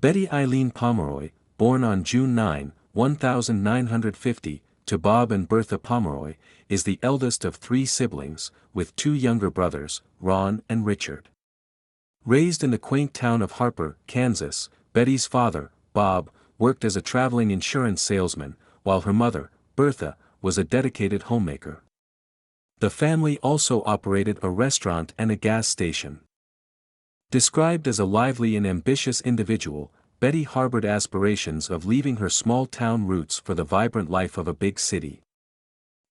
Betty Eileen Pomeroy, born on June 9, 1950, to Bob and Bertha Pomeroy, is the eldest of three siblings, with two younger brothers, Ron and Richard. Raised in the quaint town of Harper, Kansas, Betty's father, Bob, worked as a traveling insurance salesman, while her mother, Bertha, was a dedicated homemaker. The family also operated a restaurant and a gas station. Described as a lively and ambitious individual, Betty harbored aspirations of leaving her small-town roots for the vibrant life of a big city.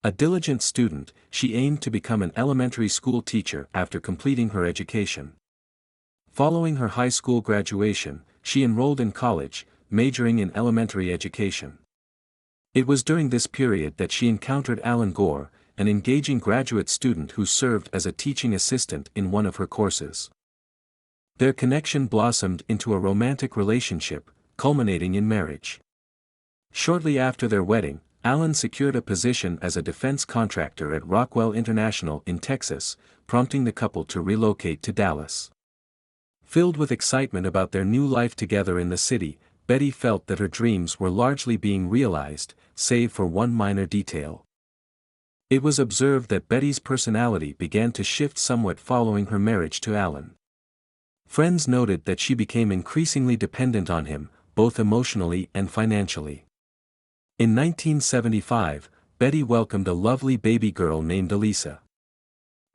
A diligent student, she aimed to become an elementary school teacher after completing her education. Following her high school graduation, she enrolled in college, majoring in elementary education. It was during this period that she encountered Alan Gore, an engaging graduate student who served as a teaching assistant in one of her courses. Their connection blossomed into a romantic relationship, culminating in marriage. Shortly after their wedding, Alan secured a position as a defense contractor at Rockwell International in Texas, prompting the couple to relocate to Dallas. Filled with excitement about their new life together in the city, Betty felt that her dreams were largely being realized, save for one minor detail. It was observed that Betty's personality began to shift somewhat following her marriage to Alan. Friends noted that she became increasingly dependent on him, both emotionally and financially. In 1975, Betty welcomed a lovely baby girl named Elisa.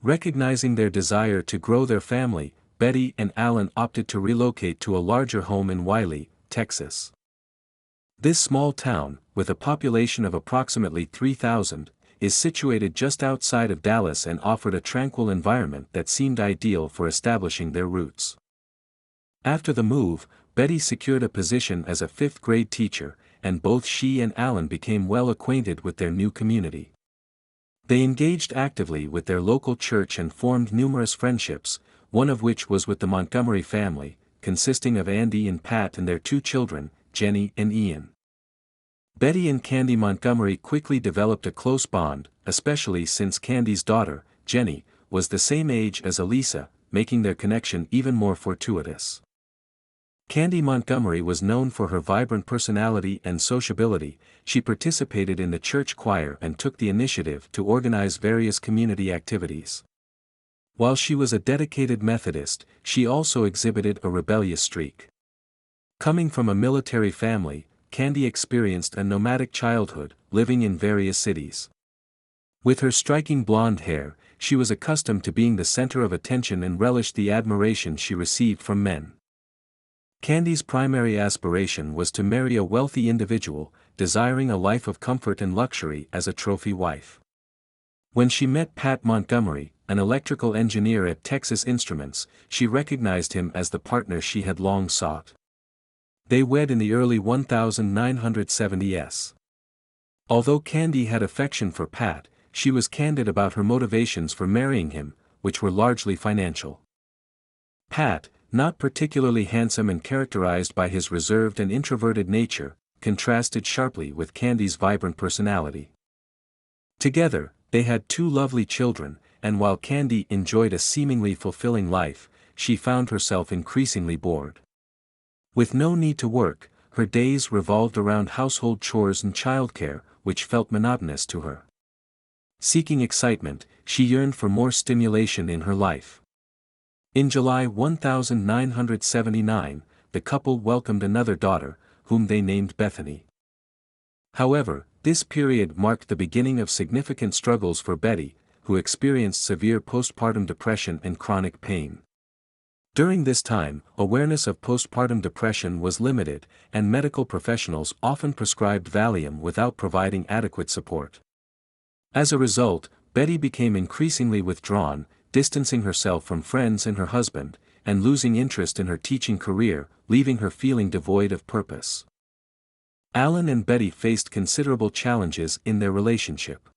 Recognizing their desire to grow their family, Betty and Alan opted to relocate to a larger home in Wiley, Texas. This small town, with a population of approximately 3,000, is situated just outside of Dallas and offered a tranquil environment that seemed ideal for establishing their roots. After the move, Betty secured a position as a fifth-grade teacher, and both she and Alan became well acquainted with their new community. They engaged actively with their local church and formed numerous friendships, one of which was with the Montgomery family, consisting of Andy and Pat and their two children, Jenny and Ian. Betty and Candy Montgomery quickly developed a close bond, especially since Candy's daughter, Jenny, was the same age as Elisa, making their connection even more fortuitous. Candy Montgomery was known for her vibrant personality and sociability. She participated in the church choir and took the initiative to organize various community activities. While she was a dedicated Methodist, she also exhibited a rebellious streak. Coming from a military family, Candy experienced a nomadic childhood, living in various cities. With her striking blonde hair, she was accustomed to being the center of attention and relished the admiration she received from men. Candy's primary aspiration was to marry a wealthy individual, desiring a life of comfort and luxury as a trophy wife. When she met Pat Montgomery, an electrical engineer at Texas Instruments, she recognized him as the partner she had long sought. They wed in the early 1970s. Although Candy had affection for Pat, she was candid about her motivations for marrying him, which were largely financial. Pat, not particularly handsome and characterized by his reserved and introverted nature, contrasted sharply with Candy's vibrant personality. Together, they had two lovely children, and while Candy enjoyed a seemingly fulfilling life, she found herself increasingly bored. With no need to work, her days revolved around household chores and childcare, which felt monotonous to her. Seeking excitement, she yearned for more stimulation in her life. In July 1979, the couple welcomed another daughter, whom they named Bethany. However, this period marked the beginning of significant struggles for Betty, who experienced severe postpartum depression and chronic pain. During this time, awareness of postpartum depression was limited, and medical professionals often prescribed Valium without providing adequate support. As a result, Betty became increasingly withdrawn, distancing herself from friends and her husband, and losing interest in her teaching career, leaving her feeling devoid of purpose. Alan and Betty faced considerable challenges in their relationship.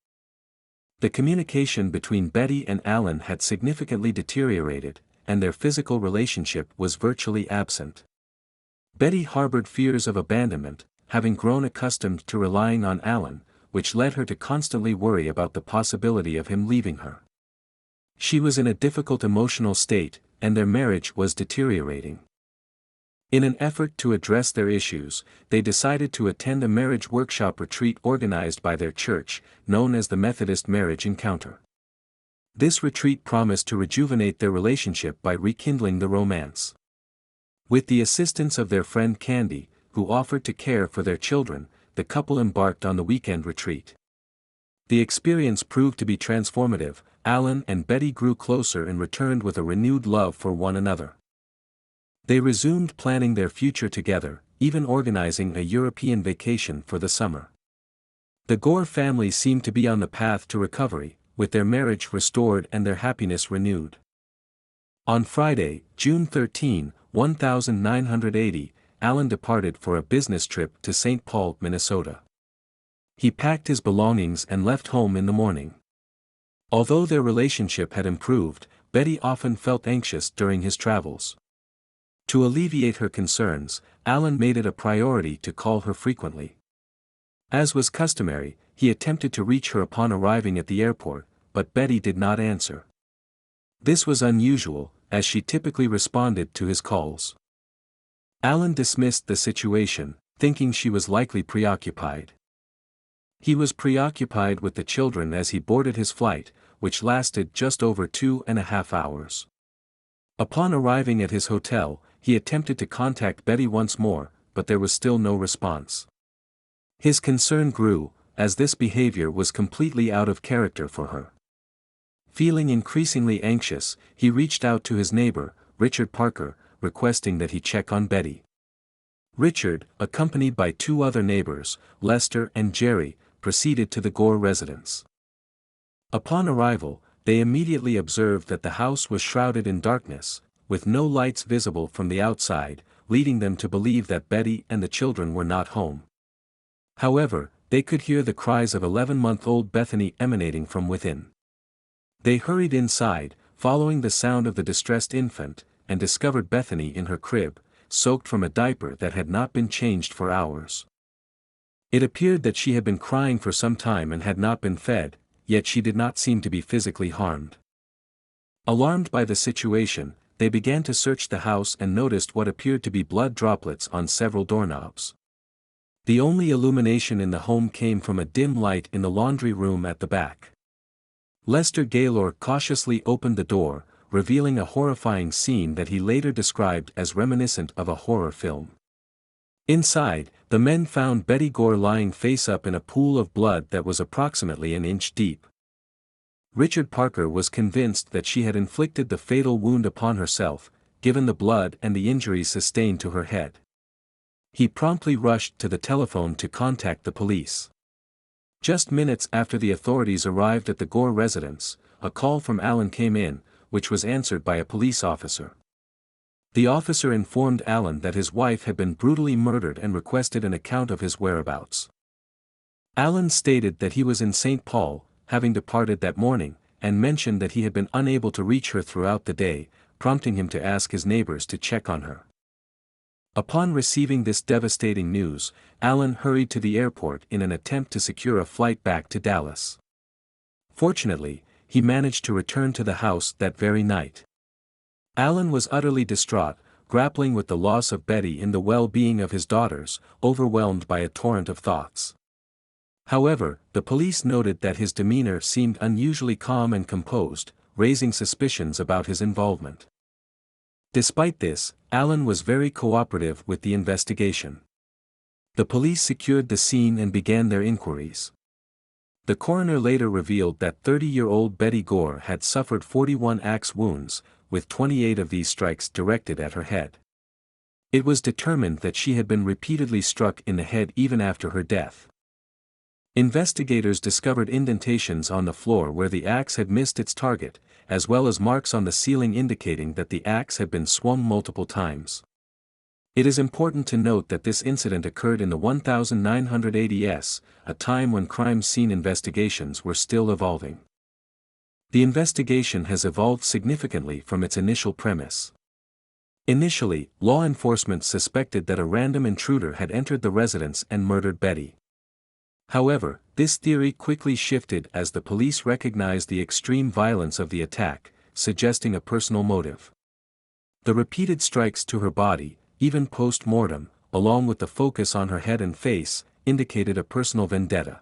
The communication between Betty and Alan had significantly deteriorated, and their physical relationship was virtually absent. Betty harbored fears of abandonment, having grown accustomed to relying on Alan, which led her to constantly worry about the possibility of him leaving her. She was in a difficult emotional state, and their marriage was deteriorating. In an effort to address their issues, they decided to attend a marriage workshop retreat organized by their church, known as the Methodist Marriage Encounter. This retreat promised to rejuvenate their relationship by rekindling the romance. With the assistance of their friend Candy, who offered to care for their children, the couple embarked on the weekend retreat. The experience proved to be transformative. Alan and Betty grew closer and returned with a renewed love for one another. They resumed planning their future together, even organizing a European vacation for the summer. The Gore family seemed to be on the path to recovery, with their marriage restored and their happiness renewed. On Friday, June 13, 1980, Alan departed for a business trip to St. Paul, Minnesota. He packed his belongings and left home in the morning. Although their relationship had improved, Betty often felt anxious during his travels. To alleviate her concerns, Alan made it a priority to call her frequently. As was customary, he attempted to reach her upon arriving at the airport, but Betty did not answer. This was unusual, as she typically responded to his calls. Alan dismissed the situation, thinking she was likely preoccupied. He was preoccupied with the children as he boarded his flight, which lasted just over 2.5 hours. Upon arriving at his hotel, he attempted to contact Betty once more, but there was still no response. His concern grew, as this behavior was completely out of character for her. Feeling increasingly anxious, he reached out to his neighbor, Richard Parker, requesting that he check on Betty. Richard, accompanied by two other neighbors, Lester and Jerry, proceeded to the Gore residence. Upon arrival, they immediately observed that the house was shrouded in darkness, with no lights visible from the outside, leading them to believe that Betty and the children were not home. However, they could hear the cries of 11-month-old Bethany emanating from within. They hurried inside, following the sound of the distressed infant, and discovered Bethany in her crib, soaked from a diaper that had not been changed for hours. It appeared that she had been crying for some time and had not been fed, yet she did not seem to be physically harmed. Alarmed by the situation, they began to search the house and noticed what appeared to be blood droplets on several doorknobs. The only illumination in the home came from a dim light in the laundry room at the back. Lester Gaylor cautiously opened the door, revealing a horrifying scene that he later described as reminiscent of a horror film. Inside, the men found Betty Gore lying face up in a pool of blood that was approximately an inch deep. Richard Parker was convinced that she had inflicted the fatal wound upon herself, given the blood and the injuries sustained to her head. He promptly rushed to the telephone to contact the police. Just minutes after the authorities arrived at the Gore residence, a call from Alan came in, which was answered by a police officer. The officer informed Alan that his wife had been brutally murdered and requested an account of his whereabouts. Alan stated that he was in St. Paul, having departed that morning, and mentioned that he had been unable to reach her throughout the day, prompting him to ask his neighbors to check on her. Upon receiving this devastating news, Alan hurried to the airport in an attempt to secure a flight back to Dallas. Fortunately, he managed to return to the house that very night. Alan was utterly distraught, grappling with the loss of Betty and the well-being of his daughters, overwhelmed by a torrent of thoughts. However, the police noted that his demeanor seemed unusually calm and composed, raising suspicions about his involvement. Despite this, Alan was very cooperative with the investigation. The police secured the scene and began their inquiries. The coroner later revealed that 30-year-old Betty Gore had suffered 41 axe wounds, with 28 of these strikes directed at her head. It was determined that she had been repeatedly struck in the head even after her death. Investigators discovered indentations on the floor where the axe had missed its target, as well as marks on the ceiling indicating that the axe had been swung multiple times. It is important to note that this incident occurred in the 1980s, a time when crime scene investigations were still evolving. The investigation has evolved significantly from its initial premise. Initially, law enforcement suspected that a random intruder had entered the residence and murdered Betty. However, this theory quickly shifted as the police recognized the extreme violence of the attack, suggesting a personal motive. The repeated strikes to her body, even post-mortem, along with the focus on her head and face, indicated a personal vendetta.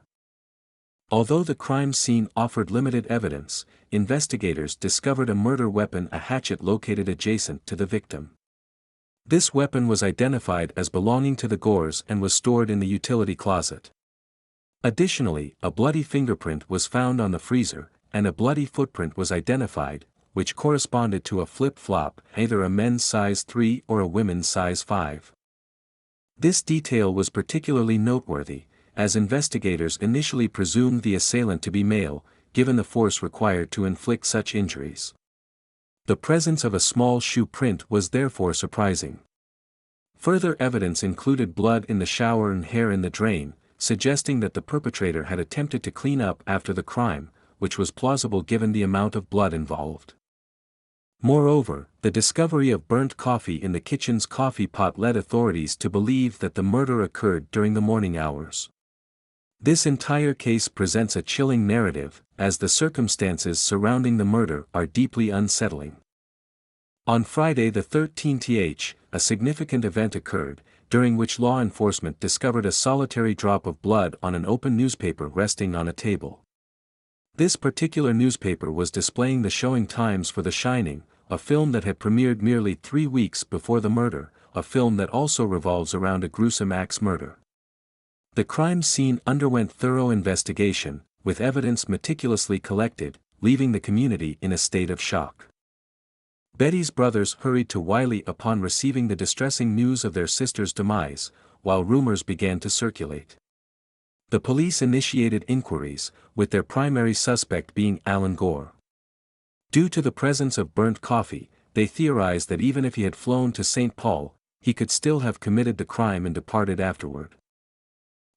Although the crime scene offered limited evidence, investigators discovered a murder weapon, a hatchet located adjacent to the victim. This weapon was identified as belonging to the Gores and was stored in the utility closet. Additionally, a bloody fingerprint was found on the freezer, and a bloody footprint was identified, which corresponded to a flip-flop, either a men's size 3 or a women's size 5. This detail was particularly noteworthy, as investigators initially presumed the assailant to be male, given the force required to inflict such injuries. The presence of a small shoe print was therefore surprising. Further evidence included blood in the shower and hair in the drain, suggesting that the perpetrator had attempted to clean up after the crime, which was plausible given the amount of blood involved. Moreover, the discovery of burnt coffee in the kitchen's coffee pot led authorities to believe that the murder occurred during the morning hours. This entire case presents a chilling narrative, as the circumstances surrounding the murder are deeply unsettling. On Friday the 13th, a significant event occurred, during which law enforcement discovered a solitary drop of blood on an open newspaper resting on a table. This particular newspaper was displaying the showing times for The Shining, a film that had premiered merely 3 weeks before the murder, a film that also revolves around a gruesome axe murder. The crime scene underwent thorough investigation, with evidence meticulously collected, leaving the community in a state of shock. Betty's brothers hurried to Wiley upon receiving the distressing news of their sister's demise, while rumors began to circulate. The police initiated inquiries, with their primary suspect being Alan Gore. Due to the presence of burnt coffee, they theorized that even if he had flown to St. Paul, he could still have committed the crime and departed afterward.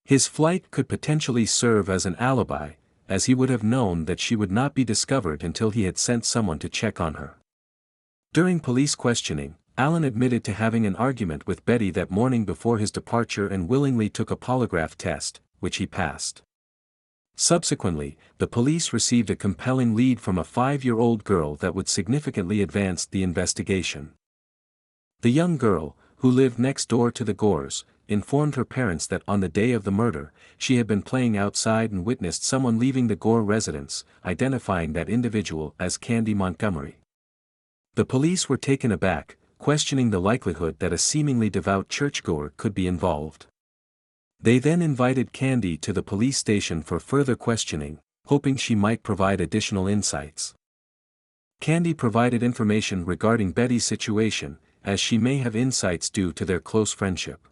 His flight could potentially serve as an alibi, as he would have known that she would not be discovered until he had sent someone to check on her. During police questioning, Alan admitted to having an argument with Betty that morning before his departure and willingly took a polygraph test, which he passed. Subsequently, the police received a compelling lead from a 5-year-old girl that would significantly advance the investigation. The young girl, who lived next door to the Gores, informed her parents that on the day of the murder, she had been playing outside and witnessed someone leaving the Gore residence, identifying that individual as Candy Montgomery. The police were taken aback, questioning the likelihood that a seemingly devout churchgoer could be involved. They then invited Candy to the police station for further questioning, hoping she might provide additional insights. Candy provided information regarding Betty's situation, as she may have insights due to their close friendship.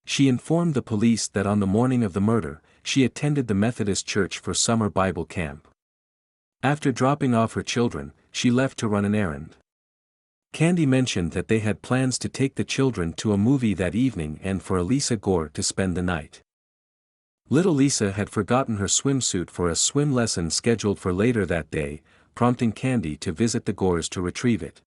She informed the police that on the morning of the murder, she attended the Methodist church for summer Bible camp. After dropping off her children, she left to run an errand. Candy mentioned that they had plans to take the children to a movie that evening and for Elisa Gore to spend the night. Little Lisa had forgotten her swimsuit for a swim lesson scheduled for later that day, prompting Candy to visit the Gores to retrieve it.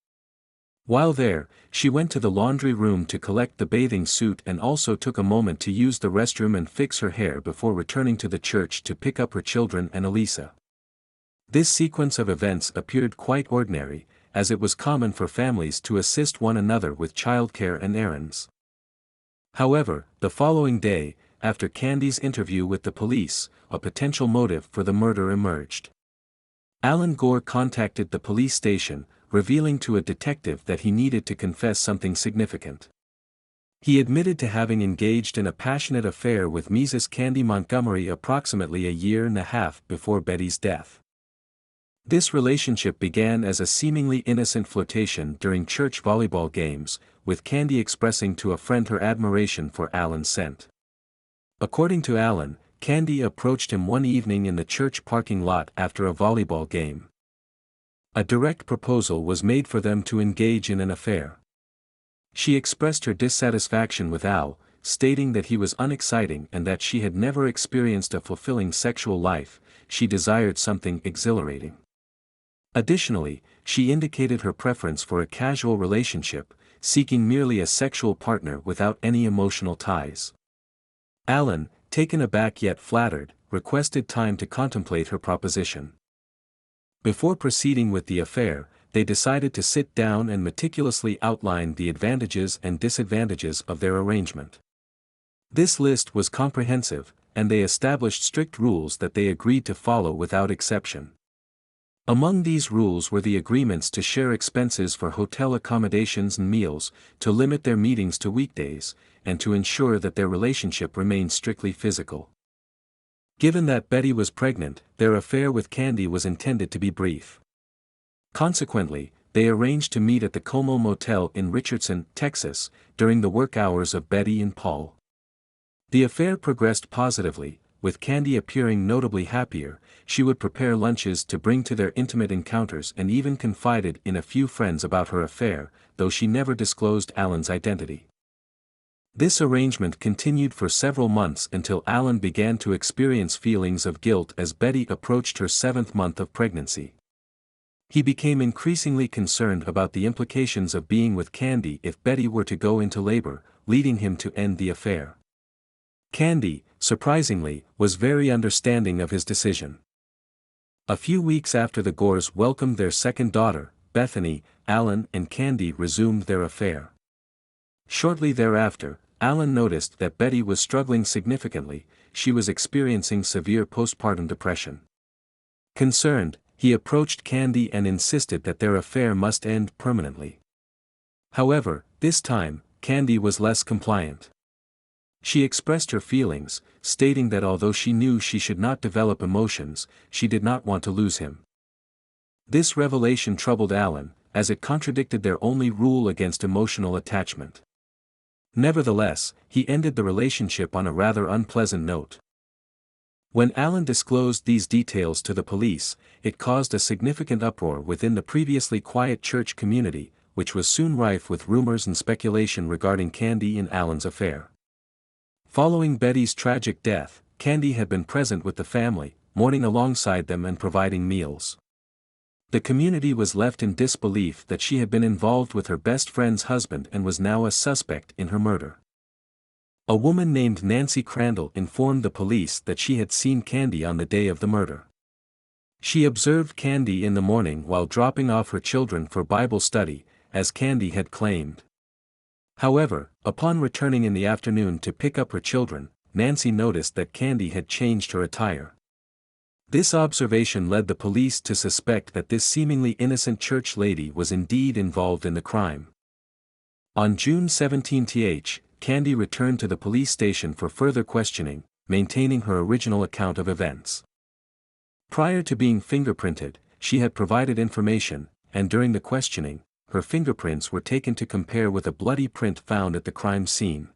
While there, she went to the laundry room to collect the bathing suit and also took a moment to use the restroom and fix her hair before returning to the church to pick up her children and Elisa. This sequence of events appeared quite ordinary, as it was common for families to assist one another with childcare and errands. However, the following day, after Candy's interview with the police, a potential motive for the murder emerged. Alan Gore contacted the police station, revealing to a detective that he needed to confess something significant. He admitted to having engaged in a passionate affair with Mrs. Candy Montgomery approximately a year and a half before Betty's death. This relationship began as a seemingly innocent flirtation during church volleyball games, with Candy expressing to a friend her admiration for Alan's scent. According to Alan, Candy approached him one evening in the church parking lot after a volleyball game. A direct proposal was made for them to engage in an affair. She expressed her dissatisfaction with Al, stating that he was unexciting and that she had never experienced a fulfilling sexual life. She desired something exhilarating. Additionally, she indicated her preference for a casual relationship, seeking merely a sexual partner without any emotional ties. Alan, taken aback yet flattered, requested time to contemplate her proposition. Before proceeding with the affair, they decided to sit down and meticulously outline the advantages and disadvantages of their arrangement. This list was comprehensive, and they established strict rules that they agreed to follow without exception. Among these rules were the agreements to share expenses for hotel accommodations and meals, to limit their meetings to weekdays, and to ensure that their relationship remained strictly physical. Given that Betty was pregnant, their affair with Candy was intended to be brief. Consequently, they arranged to meet at the Como Motel in Richardson, Texas, during the work hours of Betty and Paul. The affair progressed positively, with Candy appearing notably happier. She would prepare lunches to bring to their intimate encounters and even confided in a few friends about her affair, though she never disclosed Alan's identity. This arrangement continued for several months until Alan began to experience feelings of guilt as Betty approached her 7th month of pregnancy. He became increasingly concerned about the implications of being with Candy if Betty were to go into labor, leading him to end the affair. Candy, surprisingly, was very understanding of his decision. A few weeks after the Gores welcomed their second daughter, Bethany, Alan and Candy resumed their affair. Shortly thereafter, Alan noticed that Betty was struggling significantly. She was experiencing severe postpartum depression. Concerned, he approached Candy and insisted that their affair must end permanently. However, this time, Candy was less compliant. She expressed her feelings, stating that although she knew she should not develop emotions, she did not want to lose him. This revelation troubled Alan, as it contradicted their only rule against emotional attachment. Nevertheless, he ended the relationship on a rather unpleasant note. When Alan disclosed these details to the police, it caused a significant uproar within the previously quiet church community, which was soon rife with rumors and speculation regarding Candy and Alan's affair. Following Betty's tragic death, Candy had been present with the family, mourning alongside them and providing meals. The community was left in disbelief that she had been involved with her best friend's husband and was now a suspect in her murder. A woman named Nancy Crandall informed the police that she had seen Candy on the day of the murder. She observed Candy in the morning while dropping off her children for Bible study, as Candy had claimed. However, upon returning in the afternoon to pick up her children, Nancy noticed that Candy had changed her attire. This observation led the police to suspect that this seemingly innocent church lady was indeed involved in the crime. On June 17, Candy returned to the police station for further questioning, maintaining her original account of events. Prior to being fingerprinted, she had provided information, and during the questioning, her fingerprints were taken to compare with a bloody print found at the crime scene.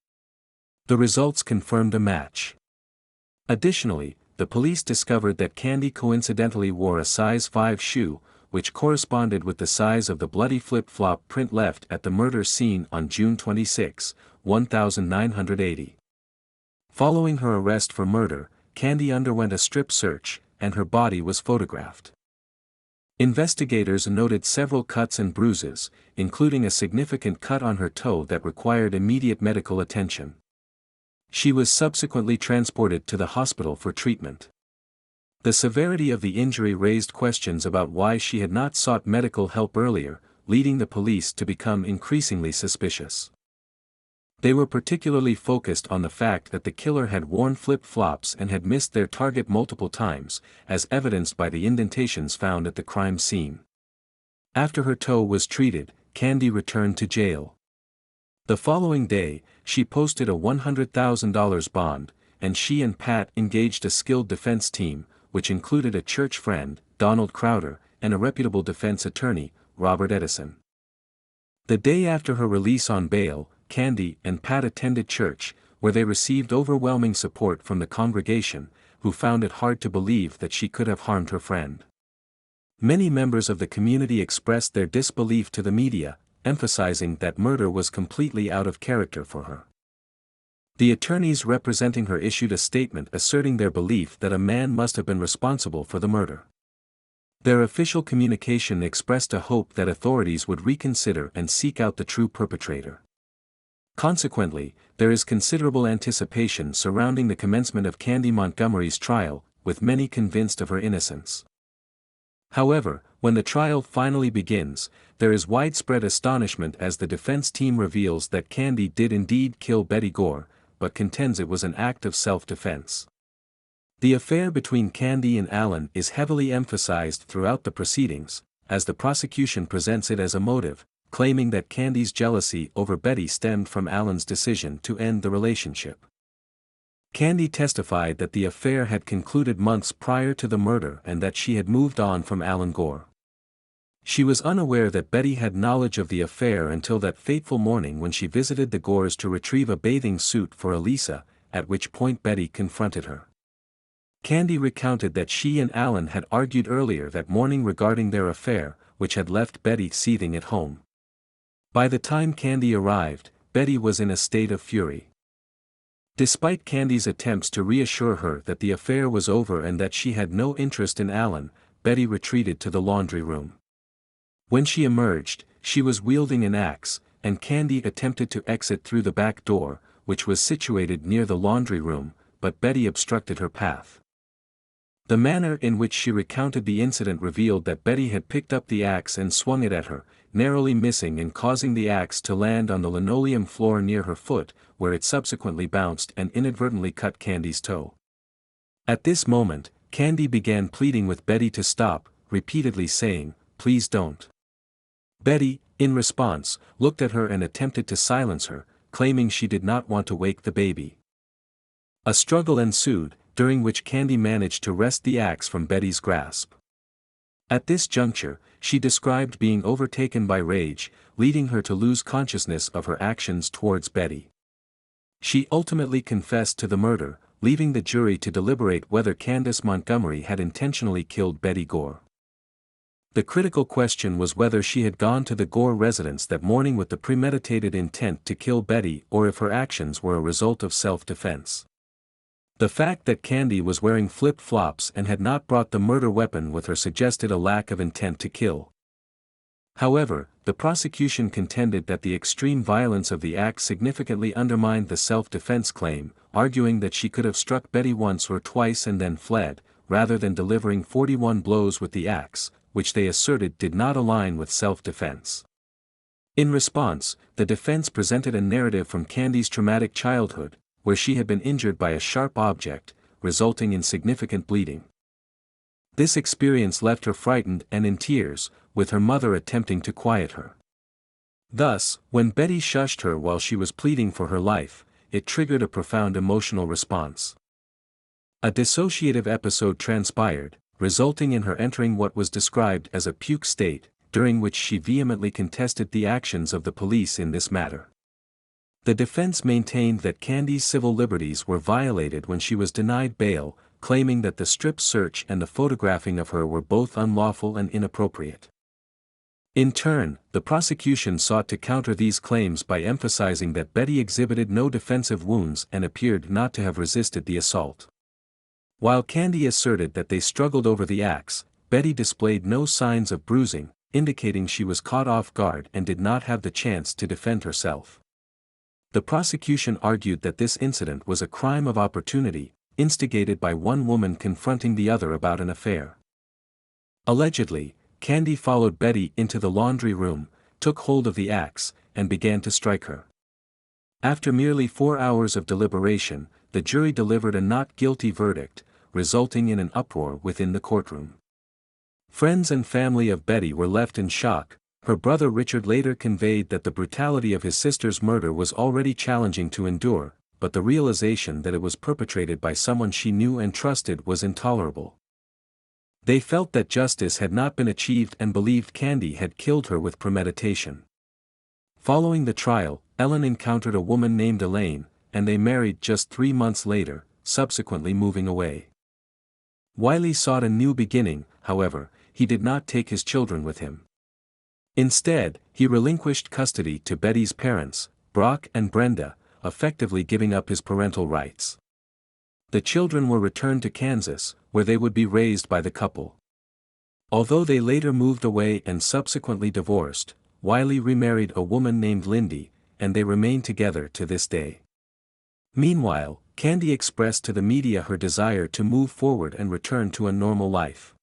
The results confirmed a match. Additionally, the police discovered that Candy coincidentally wore a size 5 shoe, which corresponded with the size of the bloody flip-flop print left at the murder scene on June 26, 1980. Following her arrest for murder, Candy underwent a strip search, and her body was photographed. Investigators noted several cuts and bruises, including a significant cut on her toe that required immediate medical attention. She was subsequently transported to the hospital for treatment. The severity of the injury raised questions about why she had not sought medical help earlier, leading the police to become increasingly suspicious. They were particularly focused on the fact that the killer had worn flip-flops and had missed their target multiple times, as evidenced by the indentations found at the crime scene. After her toe was treated, Candy returned to jail. The following day, she posted a $100,000 bond, and she and Pat engaged a skilled defense team, which included a church friend, Donald Crowder, and a reputable defense attorney, Robert Edison. The day after her release on bail, Candy and Pat attended church, where they received overwhelming support from the congregation, who found it hard to believe that she could have harmed her friend. Many members of the community expressed their disbelief to the media, emphasizing that murder was completely out of character for her. The attorneys representing her issued a statement asserting their belief that a man must have been responsible for the murder. Their official communication expressed a hope that authorities would reconsider and seek out the true perpetrator. Consequently, there is considerable anticipation surrounding the commencement of Candy Montgomery's trial, with many convinced of her innocence. However, when the trial finally begins, there is widespread astonishment as the defense team reveals that Candy did indeed kill Betty Gore, but contends it was an act of self-defense. The affair between Candy and Alan is heavily emphasized throughout the proceedings, as the prosecution presents it as a motive, claiming that Candy's jealousy over Betty stemmed from Alan's decision to end the relationship. Candy testified that the affair had concluded months prior to the murder and that she had moved on from Alan Gore. She was unaware that Betty had knowledge of the affair until that fateful morning when she visited the Gores to retrieve a bathing suit for Elisa, at which point Betty confronted her. Candy recounted that she and Alan had argued earlier that morning regarding their affair, which had left Betty seething at home. By the time Candy arrived, Betty was in a state of fury. Despite Candy's attempts to reassure her that the affair was over and that she had no interest in Alan, Betty retreated to the laundry room. When she emerged, she was wielding an axe, and Candy attempted to exit through the back door, which was situated near the laundry room, but Betty obstructed her path. The manner in which she recounted the incident revealed that Betty had picked up the axe and swung it at her, narrowly missing and causing the axe to land on the linoleum floor near her foot, where it subsequently bounced and inadvertently cut Candy's toe. At this moment, Candy began pleading with Betty to stop, repeatedly saying, "Please don't." Betty, in response, looked at her and attempted to silence her, claiming she did not want to wake the baby. A struggle ensued, during which Candy managed to wrest the axe from Betty's grasp. At this juncture, she described being overtaken by rage, leading her to lose consciousness of her actions towards Betty. She ultimately confessed to the murder, leaving the jury to deliberate whether Candace Montgomery had intentionally killed Betty Gore. The critical question was whether she had gone to the Gore residence that morning with the premeditated intent to kill Betty or if her actions were a result of self-defense. The fact that Candy was wearing flip-flops and had not brought the murder weapon with her suggested a lack of intent to kill. However, the prosecution contended that the extreme violence of the act significantly undermined the self-defense claim, arguing that she could have struck Betty once or twice and then fled, rather than delivering 41 blows with the axe, which they asserted did not align with self-defense. In response, the defense presented a narrative from Candy's traumatic childhood, where she had been injured by a sharp object, resulting in significant bleeding. This experience left her frightened and in tears, with her mother attempting to quiet her. Thus, when Betty shushed her while she was pleading for her life, it triggered a profound emotional response. A dissociative episode transpired, resulting in her entering what was described as a puke state, during which she vehemently contested the actions of the police in this matter. The defense maintained that Candy's civil liberties were violated when she was denied bail, claiming that the strip search and the photographing of her were both unlawful and inappropriate. In turn, the prosecution sought to counter these claims by emphasizing that Betty exhibited no defensive wounds and appeared not to have resisted the assault. While Candy asserted that they struggled over the axe, Betty displayed no signs of bruising, indicating she was caught off guard and did not have the chance to defend herself. The prosecution argued that this incident was a crime of opportunity, instigated by one woman confronting the other about an affair. Allegedly, Candy followed Betty into the laundry room, took hold of the axe, and began to strike her. After merely 4 hours of deliberation, the jury delivered a not guilty verdict, resulting in an uproar within the courtroom. Friends and family of Betty were left in shock. Her brother Richard later conveyed that the brutality of his sister's murder was already challenging to endure, but the realization that it was perpetrated by someone she knew and trusted was intolerable. They felt that justice had not been achieved and believed Candy had killed her with premeditation. Following the trial, Ellen encountered a woman named Elaine, and they married just 3 months later, subsequently moving away. Wiley sought a new beginning, however, he did not take his children with him. Instead, he relinquished custody to Betty's parents, Brock and Brenda, effectively giving up his parental rights. The children were returned to Kansas, where they would be raised by the couple. Although they later moved away and subsequently divorced, Wiley remarried a woman named Lindy, and they remain together to this day. Meanwhile, Candy expressed to the media her desire to move forward and return to a normal life.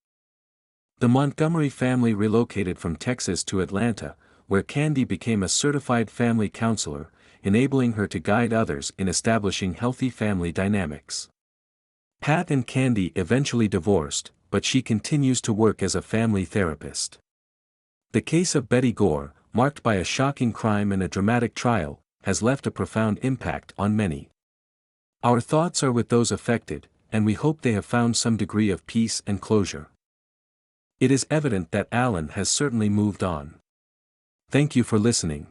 The Montgomery family relocated from Texas to Atlanta, where Candy became a certified family counselor, enabling her to guide others in establishing healthy family dynamics. Pat and Candy eventually divorced, but she continues to work as a family therapist. The case of Betty Gore, marked by a shocking crime and a dramatic trial, has left a profound impact on many. Our thoughts are with those affected, and we hope they have found some degree of peace and closure. It is evident that Alan has certainly moved on. Thank you for listening.